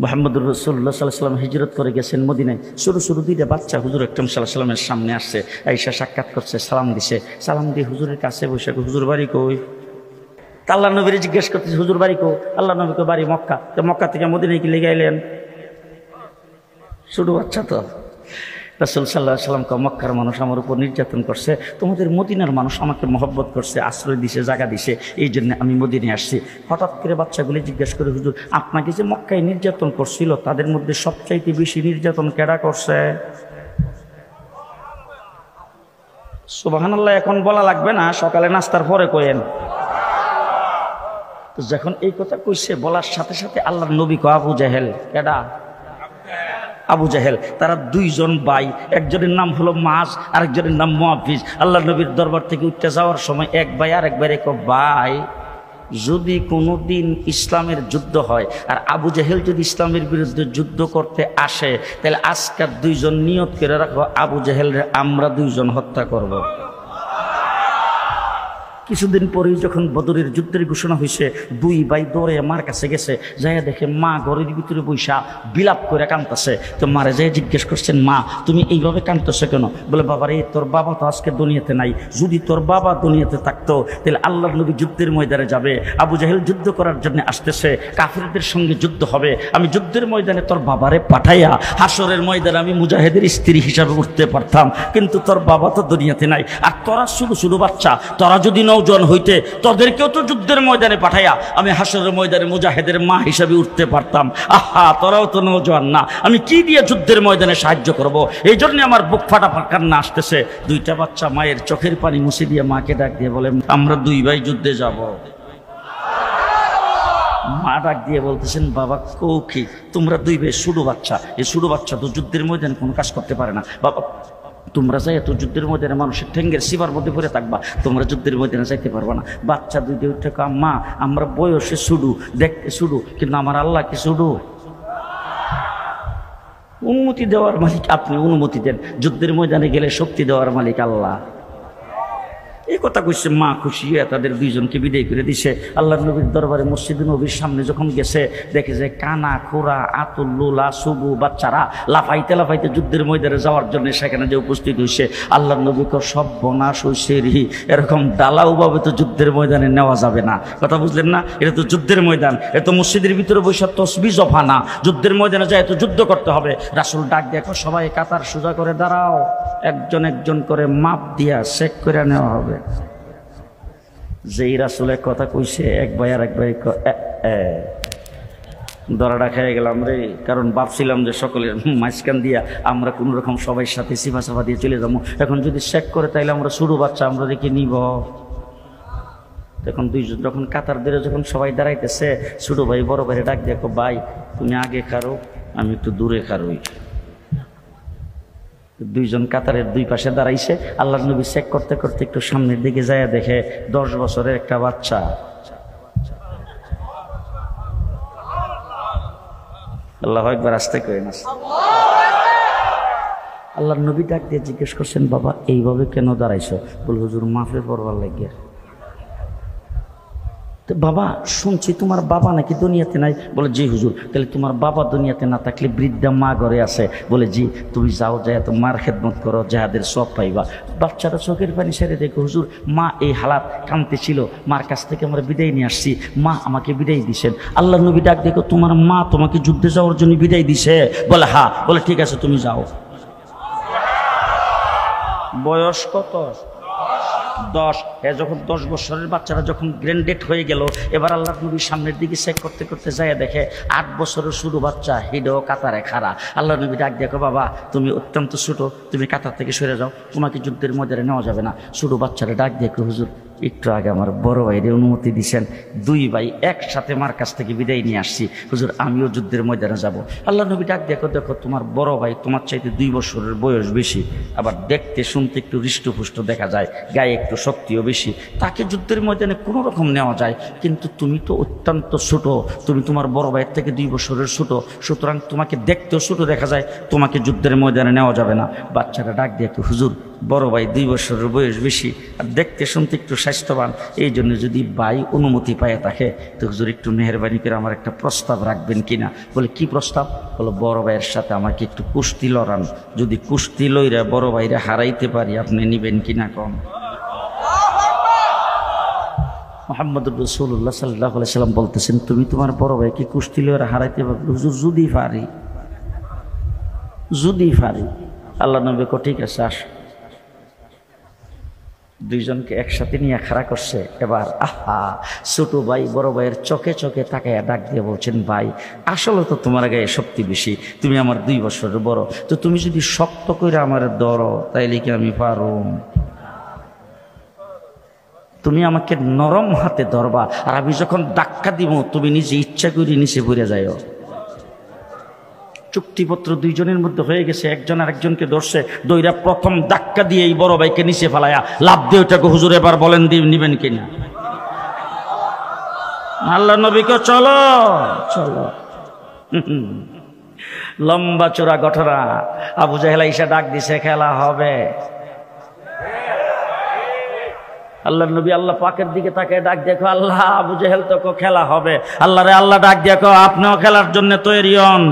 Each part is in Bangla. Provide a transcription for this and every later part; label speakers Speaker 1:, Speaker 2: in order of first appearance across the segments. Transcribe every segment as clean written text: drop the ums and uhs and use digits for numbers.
Speaker 1: মুহাম্মদুর রাসূলুল্লাহ সাল্লাল্লাহু আলাইহি ওয়াসাল্লাম হিজরত করে গেছেন মদিনায়। শুরু শুরু দুইটা বাচ্চা হুজুর আকরাম সাল্লাল্লাহু আলাইহি ওয়াসাল্লামের সামনে আসছে, আয়েশা সাক্ষাৎ করছে, সালাম দিছে। সালাম দিয়ে হুজুরের কাছে বসে হুজুর বাড়ি কই? আল্লাহ নবীর জিজ্ঞেস করতেছে হুজুর বাড়ি কো? আল্লাহ নবীকে বাড়ি মক্কা। তো মক্কা থেকে মদিনায় কি লেগে আইলেন? ছোট বাচ্চা তো। রাসূল সাল্লাল্লাহু আলাইহি ওয়াসাল্লাম মক্কার মানুষ আমার উপর নির্যাতন করছে, তোমাদের মদিনার মানুষ আমাকে মহব্বত করছে, আশ্রয় দিছে, জায়গা দিছে, এই জন্য আমি মদিনায় আসছি। হঠাৎ করে বাচ্চাগুলি জিজ্ঞেস করে হুজুর আপনাকে যে মক্কায় নির্যাতন করছিল তাদের মধ্যে সবচাইতে বেশি নির্যাতন কেডা করছে? সুবহানাল্লাহ এখন বলা লাগবে না, সকালে নাস্তার পরে কইেন। তো যখন এই কথা কইছে বলার সাথে সাথে আল্লাহর নবী কো আবু জাহেল। কেডা? আবু জাহেল। তারা দুইজন ভাই, একজনের নাম হলো মাস, আরেকজনের নাম মুআফিজ। আল্লাহ নবীর দরবার থেকে উঠতে যাওয়ার সময় এক ভাই আরেক ভাইরে কো ভাই যদি কোনোদিন ইসলামের যুদ্ধ হয় আর আবু জাহেল যদি ইসলামের বিরুদ্ধে যুদ্ধ করতে আসে তাহলে আজকের দুইজন নিয়ত করে রাখো আবু জাহেলরে আমরা দুইজন হত্যা করব। কিছুদিন পরেই যখন বদরের যুদ্ধের ঘোষণা হয়েছে দুই ভাই দৌড়ে মার কাছে গেছে, যাইয়া দেখে মা ঘরের ভিতরে বৈশা বিলাপ করে কাঁদতেছে। তো মারে যাই জিজ্ঞেস করছেন মা তুমি এইভাবে কাঁদতেছো কেন? বলে বাবারে তোর বাবা তো আজকে দুনিয়াতে নাই, যদি তোর বাবা দুনিয়াতে থাকতো তাহলে আল্লাহর নবী যুদ্ধের ময়দানে যাবে, আবু জাহেল যুদ্ধ করার জন্য আসতেছে, কাফিরদের সঙ্গে যুদ্ধ হবে, আমি যুদ্ধের ময়দানে তোর বাবারে পাঠাইয়া হাসরের ময়দানে আমি মুজাহিদের স্ত্রী হিসাবে উঠতে পারতাম, কিন্তু তোর বাবা তো দুনিয়াতে নাই। আর তোরা শুধু শুধু বাচ্চা, তোরা যদি নওজোয়ান হইতে তোদেরকেও তো যুদ্ধের ময়দানে পাঠাইয়া আমি হাসরের ময়দানে মুজাহিদের মা হিসাবে উঠতে পারতাম। আহা তোরাও তো নওজোয়ান না, আমি কি দিয়ে যুদ্ধের ময়দানে সাহায্য করব? এই জন্য আমার বুক ফাটা কান্না আসতেছে। দুইটা বাচ্চা মায়ের চোখের পানি মুছে দিয়ে মাকে ডাক দিয়ে বলে আমরা দুই ভাই যুদ্ধে যাব। মা ডাক দিয়ে বলতেছেন বাবা কৌকি তোমরা দুই ভাই ছোটো বাচ্চা, এই ছোটো বাচ্চা তো যুদ্ধের ময়দানে কোনো কাজ করতে পারে না, বাবা তোমরা যাই এত যুদ্ধের ময়দানে মানুষের ঠেঙ্গের শিবার মধ্যে পড়ে থাকবা, তোমরা যুদ্ধের ময়দানে যাইতে পারবা না। বাচ্চা দুইটা উঠে মা আমরা বয়সে শুধু দেখতে শুধু, কিন্তু আমার আল্লাহকে শুধু অনুমতি দেওয়ার মালিক আপনি, অনুমতি দেন, যুদ্ধের ময়দানে গেলে শক্তি দেওয়ার মালিক আল্লাহ। এই কথা কইছে মা খুশি হয়ে তাদের দুইজনকে বিদায় করে দিছে। আল্লাহ নবীর দরবারে মসজিদে নবীর সামনে যখন গেছে দেখে যে কানা খোরা আতুল লুলা সুবু বাচ্চারা লাফাইতে লাফাইতে যুদ্ধের ময়দানে যাওয়ার জন্য সেখানে যে উপস্থিত হয়েছে। আল্লাহ নবীকে সব বনাশ হয়েছে রি এরকম ডালাওভাবে তো যুদ্ধের ময়দানে নেওয়া যাবে না, কথা বুঝলেন না? এটা তো যুদ্ধের ময়দান, এত মসজিদের ভিতরে বৈশা তসবিহ জফা না, যুদ্ধের ময়দানে যায় তো যুদ্ধ করতে হবে। রাসূল ডাক দেখো সবাই কাতার সোজা করে দাঁড়াও, একজন একজন করে মাপ দিয়া চেক করে নেওয়া হবে। যেই রাসূলের কথা কইছে এক ভাই আর এক ভাই দরাটা খেয়ে গেলাম রে, কারণ ভাবছিলাম যে সকলের মাঝখান দিয়া আমরা কোনো রকম সবাই সাথে সিফা সাফা দিয়ে চলে যাবো, এখন যদি চেক করে তাইলে আমরা ছোটো বাচ্চা আমরা রেখে নিব। তখন দুইজন যখন কাতার ধরে যখন সবাই দাঁড়াইতেছে ছোটো ভাই বড় ভাইরে ডাক দেখো ভাই তুমি আগে খারো আমি একটু দূরে খারোই। দুইজন কাতারের দুই পাশে দাঁড়াইছে। আল্লাহ নবী চেক করতে করতে একটু সামনের দিকে যায় দেখে 10 বছরের একটা বাচ্চা। আল্লাহু আকবার, আস্তে করেন। আল্লাহ নবী ডাক দিয়ে জিজ্ঞেস করছেন বাবা এইভাবে কেন দাঁড়াইছো? বল হুজুর মাফে পড়বার লাগিয়া। বাবা শুনছি তোমার বাবা নাকি দুনিয়াতে নাই? বলে জি হুজুর। তাহলে তোমার বাবা দুনিয়াতে না থাকলে বৃদ্ধা মা ঘরে আছে? বলে জি। তুমি যাও যায় তোমার খেদমত করো, যাহাদের সব পাইবা। বাচ্চারা চোখের পানি ছেড়ে দেখো হুজুর মা এই হালাত কাঁদতে ছিল, মার কাছ থেকে আমরা বিদায় নিয়ে আসছি, মা আমাকে বিদায় দিছেন। আল্লাহ নবী ডাক দেখো তোমার মা তোমাকে যুদ্ধে যাওয়ার জন্য বিদায় দিছে? বলে হ্যাঁ। বলে ঠিক আছে তুমি যাও। বয়স কত? 10। যখন 10 বছরের বাচ্চারা যখন গ্র্যান্ডেড হয়ে গেল, এবার আল্লাহ নবীর সামনের দিকে চেক করতে করতে যায় দেখে 8 বছরের ছোটো বাচ্চা হিডো কাতারে খাড়া। আল্লাহ নবী ডাক দেখো বাবা তুমি অত্যন্ত ছোটো, তুমি কাতার থেকে সরে যাও, তোমাকে যুদ্ধের ময়দানে নেওয়া যাবে না। ছোটো বাচ্চারা ডাক দেখো হুজুর একটু আগে আমার বড় ভাইরে অনুমতি দিয়েছেন, দুই ভাই একসাথে মার কাছ থেকে বিদায় নিয়ে আসছি, হুজুর আমিও যুদ্ধের ময়দানে যাব। আল্লাহ নবী ডাক দেখো দেখো তোমার বড় ভাই তোমার চাইতে 2 বছরের বয়স বেশি, আবার দেখতে শুনতে একটু হৃষ্টপুষ্ট দেখা যায়, গায়ে একটু শক্তিও বেশি, তাকে যুদ্ধের ময়দানে কোনো রকম নেওয়া যায়, কিন্তু তুমি তো অত্যন্ত ছোট, তুমি তোমার বড় ভাইয়ের থেকে 2 বছরের ছোট, সুতরাং তোমাকে দেখতেও ছোট দেখা যায়, তোমাকে যুদ্ধের ময়দানে নেওয়া যাবে না। বাচ্চারা ডাক দেখো হুজুর বড় ভাই 2 বছরের বয়স বেশি আর দেখতে শুনতে একটু স্বাস্থ্যবান, এই জন্য যদি ভাই অনুমতি পায় থাকে তো হুজুর একটু মেহরবানি করে আমার একটা প্রস্তাব রাখবেন কিনা। বলে কি প্রস্তাব? বলো বড় ভাইয়ের সাথে আমাকে একটু কুস্তি লড়ান, যদি কুস্তি লইরা বড় ভাইরে হারাইতে পারি আপনি নিবেন কিনা কম। মুহাম্মদুর রাসূলুল্লাহ সাল্লাল্লাহু আলাইহি সাল্লাম বলতেছেন, তুমি তোমার বড় ভাইকে কুস্তি লইরা হারাইতে পারবে? হুজুর যদি পারি, যদি পারি। আল্লাহ নবী কো ঠিক আছে আস। দুইজনকে একসাথে নিয়ে খাড়া করছে। এবার ছোট ভাই বড় ভাইয়ের চোখে চোখে তাকাইয়া ডাক দিয়ে বলছেন, ভাই আসলে তো তোমার গায়ে শক্তি বেশি, তুমি আমার 2 বছরের বড়, তো তুমি যদি শক্ত করে আমার ধরো তাইলে কি আমি পারো? তুমি আমাকে নরম হাতে ধরবা, আর আমি যখন ধাক্কা দিব তুমি নিজে ইচ্ছা করে নিচে পড়ে যাও। চুক্তিপত্র দুইজনের মধ্যে হয়ে গেছে, একজন আরেকজনকে ধরছে, দইরা প্রথম ধাক্কা দিয়ে এই বড় ভাইকে নিচে ফেলায়া লাভ দিয়ে ওটাকে হুজুর এবার বলেন নিবেন কিনা। আল্লাহ নবীকে চলো চলো। লম্বা চূড়া ঘটনা। আবু জাহেল ঈশা ডাক দিছে, খেলা হবে। আল্লাহ নবী আল্লাহ পাকের দিকে তাকে ডাক দেখো, আল্লাহ আবু জাহেল তো খেলা হবে। আল্লাহ রে আল্লাহ ডাক দেখো, আপনিও খেলার জন্য তৈরি হন।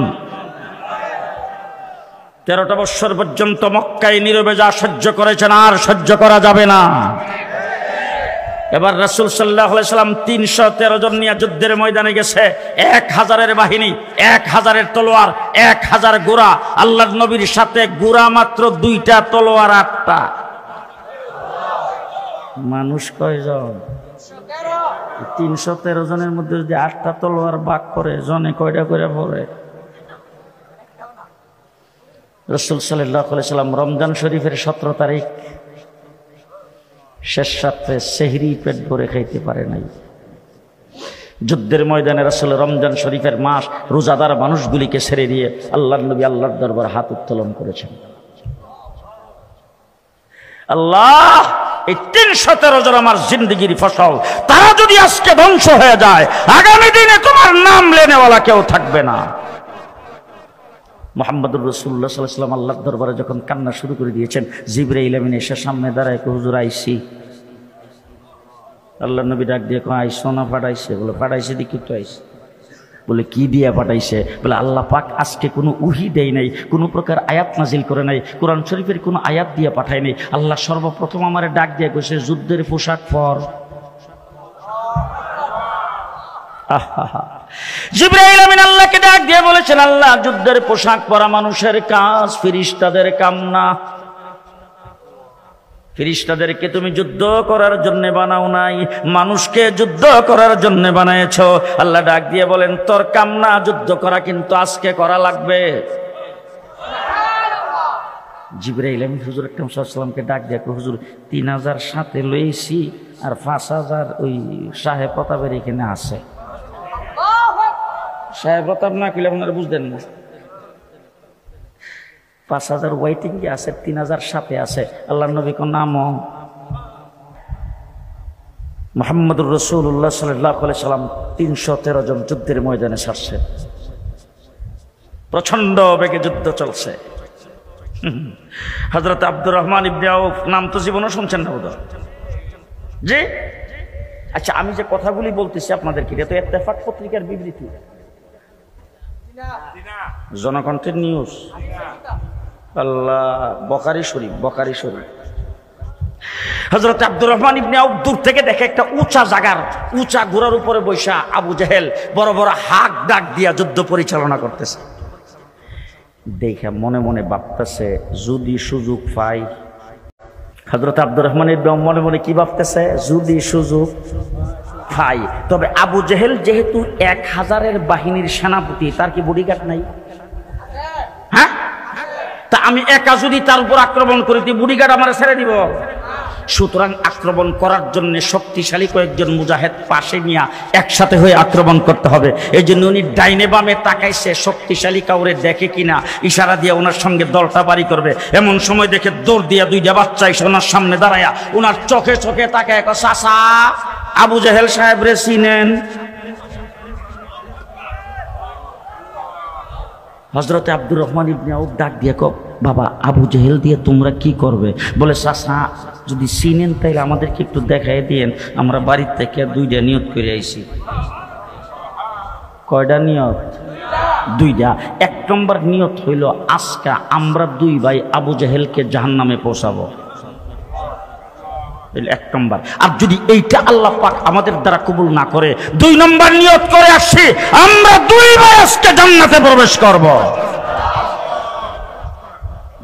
Speaker 1: 13টা বছর পর্যন্ত মক্কায় নীরবে যা সহ্য করেছেন আর সহ্য করা যাবে না। এবার রাসূল সাল্লাল্লাহু আলাইহি সাল্লাম 313 জন নিয়ে যুদ্ধের ময়দানে গেছে। 1000-এর বাহিনী, 1000-এর তলোয়ার, 1000 ঘোড়া। আল্লাহর নবীর সাথে ঘোড়া মাত্র 2টা, তলোয়ার 8টা। মানুষ কয়জন? 313 জনের মধ্যে যদি 8টা তলোয়ার ভাগ করে জনে কয়টা করে পড়ে? রাসূল সাল্লাল্লাহু আলাইহি সাল্লাম রমজান শরীফের 17 তারিখ শেষ রাত্রে সেহরি পেট ভরে খাইতে পারে নাই। যুদ্ধের ময়দানে রাসূল রমজান শরীফের মাস রোজাদার মানুষগুলিকে ছেড়ে দিয়ে আল্লাহর নবী আল্লাহর দরবারে হাত উত্তোলন করেছেন। আল্লাহ, এই 313 জন আমার জিন্দেগির ফসল, তারা যদি আজকে ধ্বংস হয়ে যায় আগামী দিনে তোমার নাম লেনেওয়ালা কেউ থাকবে না। মুহাম্মদুর রাসূলুল্লাহ সাল্লাল্লাহু আলাইহি ওয়াসাল্লাম আল্লাহর দরবারে যখন কান্না শুরু করে দিয়েছেন, জিবরাইল আমিন এসে সামনে দাঁড়ায়, হুজুর আইছি। আল্লাহর নবী ডাক দিয়ে আইসো না পাঠাইছে? বলে পাঠাইছে, দেখি তো আইসে। বলে কি দিয়া পাঠাইছে? বলে আল্লাহ পাক আজকে কোনো উহি দেয় নাই, কোনো প্রকার আয়াত নাজিল করে নাই, কোরআন শরীফের কোনো আয়াত দিয়ে পাঠায় নাই। আল্লাহ সর্বপ্রথম আমার ডাক দিয়ে কইছে যুদ্ধের পোশাক পর। জিবরাইল আমিন আল্লাহকে ডাক দিয়ে বলেছেন, আল্লাহ যুদ্ধের পোশাক পরা মানুষের কাজ, ফেরেশতাদের কাম না। ফেরেশতাদেরকে তুমি যুদ্ধ করার জন্য বানাও নাই, মানুষকে যুদ্ধ করার জন্য বানায়েছো। আল্লাহ ডাক দিয়ে বলেন, তোর কাম না যুদ্ধ করা, কিন্তু আজকে করা লাগবে। জিবরাইল আমিন হুজুর আকরাম সাল্লাল্লাহু আলাইহি ওয়াসাল্লামকে ডাক দিয়ে হুজুর 3000 সাথে লইছি আর 5000 ওই সাহেব প্রতাপের এখানে আছে। সাহেব প্রতাপ না কইলে আপনারা বুঝবেন না। 5000 ওয়েটিং এ আছে, 3000 সাথে আছে। আল্লাহর নবী কোন নাম? মুহাম্মদুর রাসূলুল্লাহ সাল্লাল্লাহু আলাইহি সাল্লাম 313 জন যুদ্ধের ময়দানে ছাড়ছে। প্রচন্ড বেগে যুদ্ধ চলছে। হযরত আব্দুর রহমান ইবনে আউফ নাম তো জীবনও শুনছেন না বোধহয়? জি আচ্ছা, আমি যে কথাগুলি বলতেছি আপনাদেরকে, এটা তো ইত্তেফাক পত্রিকার বিবৃতি, জনকণ্ঠের নিউজ। আল্লাহ, বুখারী শরীফ, বুখারী শরীফ। হযরত আব্দুর রহমান ইবনে আউফ দূর থেকে দেখে একটা উঁচা জায়গার উঁচা ঘোড়ার উপরে বৈশা আবু জাহেল বড় বড় হাক ডাক দিয়া যুদ্ধ পরিচালনা করতেছে। দেখে মনে মনে ভাবতেছে যদি সুযোগ পাই। হযরত আব্দুর রহমান ইবনে আউফ মনে মনে কি ভাবতেছে? যদি সুযোগ পাই। তবে আবু জাহেল যেহেতু 1000-এর বাহিনীর সেনাপতি, তার কি বডিগার্ড নাই? হ্যাঁ, তা আমি একা যদি তার উপর আক্রমণ করি, বডিগার্ড আমার ছেড়ে দিব? সুতরাং আক্রমণ করার জন্য শক্তিশালী কয়েকজন মুজাহিদ পাশে নিয়ে একসাথে হয়ে আক্রমণ করতে হবে। এই জন্য উনি ডাইনে বামে তাকাইছে, শক্তিশালী কাউরে দেখে কিনা, ইশারা দিয়ে ওনার সঙ্গে দলটা বাড়ি করবে। এমন সময় দেখে দৌড় দিয়া 2টা বাচ্চা এসে ওনার সামনে দাঁড়ায়া ওনার চোখে চোখে তাকায়, চাচা আবু জাহেল সাহেব রে চিনেন? হযরতে আব্দুর রহমান ইবনে আউফ ডাক দিয়ে বাবা আবু জেহেল দিয়ে তোমরা কি করবে? বলে চাচা যদি চিনেন তাইলে আমাদেরকে একটু দেখাই দিয়েন, আমরা বাড়ির থেকে 2টা নিয়ত করে আইছি। কয়টা নিয়ত? 2টা। 1 নম্বর নিয়ত হইল আজকে আমরা 2 ভাই আবু জেহেলকে জাহান্নামে পৌঁছাবো, 1 নম্বর। আর যদি এইটা আল্লাহ পাক আমাদের দ্বারা কবুল না করে 2 নম্বর নিয়ত করে আসছি আমরা 2 ভাই আজকে জান্নাতে প্রবেশ করব।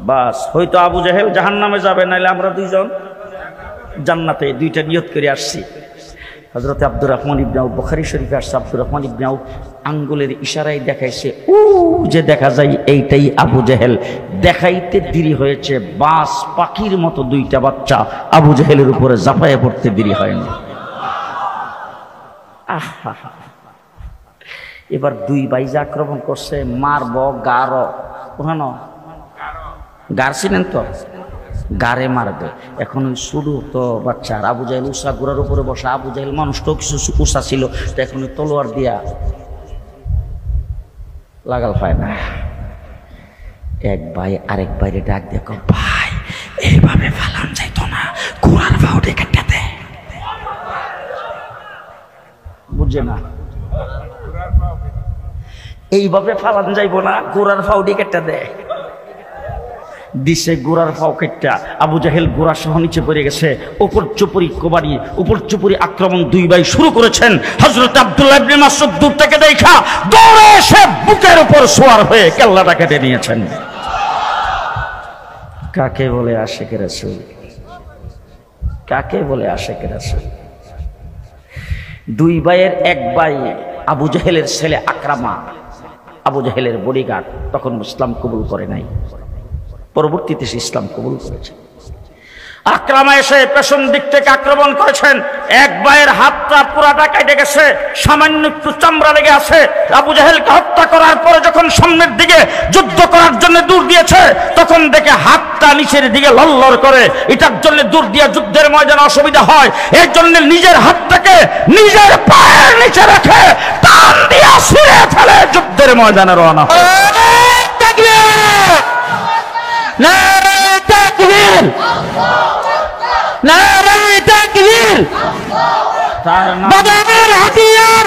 Speaker 1: বাস, হয়তো আবু জেহেল জাহান্নামে যাবে, নাইলে আমরা 2 জন জান্নাতে। 2টা নিয়ত করে আসছি। হযরত আব্দুর রহমান ইবনে আউফ, বুখারী শরীফে আসছে, আব্দুর রহমান ইবনে আউফ আঙ্গুলের ইশারায় দেখাইছে ও যে দেখা যায় এইটাই আবু জেহেল। দেখাইতে দেরি হয়েছে, বাস পাখির মতো 2টা বাচ্চা আবু জেহেলের উপরে ঝাঁপায়ে পড়তে দেরি হয়নি। আহা, এবার 2 ভাই যে আক্রমণ করছে, মারব গার, ওখানে গার ছিলেন তো, গারে মারবে। এখন ওই শুরু তো বাচ্চা আবু জেহেল উষা গোড়ার উপরে বসা, আবু জেহেল মানুষটাও কিছু উষা ছিল, তো এখন ওই তলোয়ার দিয়া লাগাল পায় না। এক ভাই আরেক ভাইরে ডাক দেখো, ভাই এইভাবে ফালান যাইতো না, গোড়ার ফাউডে কেটে দে। বুঝছে না, এইভাবে ফালান যাইব না, গোড়ার ফাউডে কেটে দে। দিছে গোড়ার ফাও কেটটা, আবু জেহেল গোড়া সহ নিচে পড়ে গেছে। উপর চুপুরি কোবারি, উপর চুপুরি আক্রমণ 2 ভাই শুরু করেছেন। হযরত আব্দুল্লাহ ইবনে মাসউদ দূর থেকে দেখা দৌড়ে এসে বুকের উপর সওয়ার হয়ে কেল্লাটা কেটে নিয়েছেন। কাকে বলে আশিকে রাসূল? কাকে বলে আশিকে রাসূল? 2 ভাইয়ের 1 ভাই আবু জেহেলের ছেলে আকরামা, আবু জেহেলের বডিগার্ড, তখন ইসলাম কবুল করে নাই, পরবর্তীতে সে ইসলাম কবুল করেছে। আকরামা এসে পেছন দিক থেকে আক্রমণ করেছেন। 1 ভাইয়ের হাতটা পুরাটা কেটে গেছে, সামান্য একটু চামড়া লেগে আছে। আবু জেহেলকে হত্যা করার পরে যখন সামনের দিকে যুদ্ধ করার জন্য দূর দিয়েছে, তখন দেখে হাতটা নিচের দিকে লড়লড় করে। এটার জন্য দূর দিয়ে যুদ্ধের ময়দানে অসুবিধা হয়, এর জন্য নিজের হাতটাকে নিজের পায়ের নিচে রেখে টান দিয়ে ছিঁড়ে ফেলে যুদ্ধের ময়দানে রওনা হয়। নারে তাকবীর, নারে তাকবীর, বাবার হাতিয়ার,